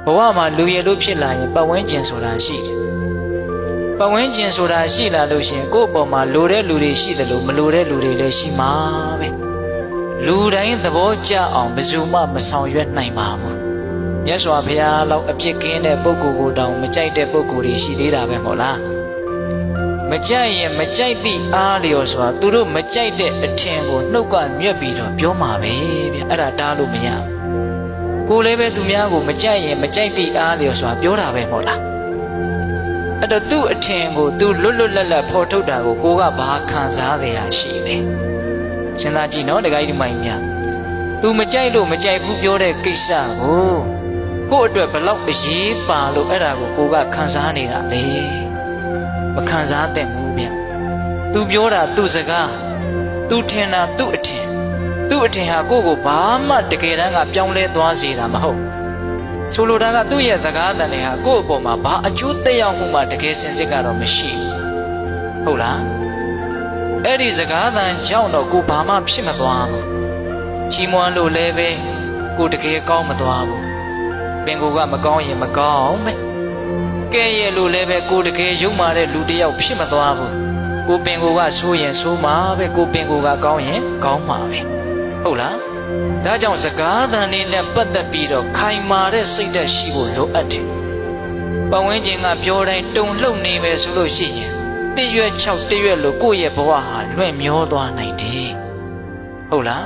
ဘဝမှာလူရည်လို့ဖြစ်လာရင်ပတ်ဝန်းကျင်ဆိုတာရှိတယ်ပတ်ဝန်းကျင်ဆိုတာရှိလာလို့ရှင်ကိုယ့်အပေါ်မှာလိုတဲ့လူတွေရှိတယ်လို့မလိုတဲ့လူတွေလည်းရှိမှာပဲလူတိုင်းသဘောကျအောင်ဘယ်သူမှမဆောင်ရွက်နိုင်ပါဘူးမြတ်စွာဘုရားလောက်အပြစ်ကင်းတဲ့ပုဂ္ဂိုလ်ကိုတောင်မကြိုက်တဲ့ပုဂ္ဂိုလ်တွေရှိသေးတာပဲမဟုတ်လားမကြိုက်ရင်မကြိုက်သည့်အားလျော်စွာသူတို့မကြိုက်တဲ့အထင်ကိုနှုတ်ကမြက်ပြီးတော့ပြောမှာပဲဗျအဲ့ဒါတားလို့မရကိုလည်းပဲသူများကိုမကြိုက်ရင်မကြိုက်သည့်အားလျော်စွာပြောတာပဲမဟုတ်လားအဲ့တော့သူ့အထင်ကိုသူလွတ်လွတ်လပ်လပ်ဖော်ထုတ်တာကိုကဘာခံစားရရှိလဲစဉ်းစားကြည့်နော်တခါကြီးဒီမိုင်းများသူမကြိုက်လို့မကြိုက်ဘူးပြောတဲ့ကိစ္စကိုယ့်အတွက်ဘလောက်အရေးပါလို့အဲ့ဒါကိုကခံစားနေတာလေမခံစားသင့်ဘူးဗျသူပြောတာသူစကားသူထင်တာသူ့အထင်ဟာကိုယ့်ကိုဘာမှတကယ်တမ်းကပြောင်းလဲသွားစေတာမဟုတ်ဆိုလိုတာကသူ့ရဲ့စကားတန်တွေဟာကိုယ့်အပေါ်မှာဘာအကျိုးသက်ရောက်မှုမှတကယ်စင်စစ်ကတော့မရှိဘူးဟုတ်လားအဲ့ဒီစကားတန်ကြောင့်တော့ကိုဘာမှဖြစ်မသွားဘူးချီးမွမ်းလို့လည်းပဲကိုတကယ်ကောင်းမသွားဘူးပင်ကိုကမကောင်းရင်မကောင်းပဲကဲရဲ့လို့လည်းပဲကိုတကယ်ယုံမာတဲ့လူတစ်ယောက်ဖြစ်မသွားဘူးကိုပင်ကိုကဆိုးရင်ဆိုးမှာပဲကိုပင်ကိုကကောင်းရင်ကောင်းမှာပဲဟုတ်လားဒါကြောင့်စကားသံလေးနဲ့ပတ်သက်ပြီးတော့ခိုင်မာတဲ့စိတ်ဓာတ်ရှိဖို့လိုအပ်တယ်ပတ်ဝန်းကျင်ကပြောတိုင်းတုံလှုပ်နေပဲဆိုလို့ရှိရင်တရွက်6တရွက်လို့ကိုယ့်ရဲ့ဘဝဟာလွင့်မျောသွားနိုင်တယ်ဟုတ်လား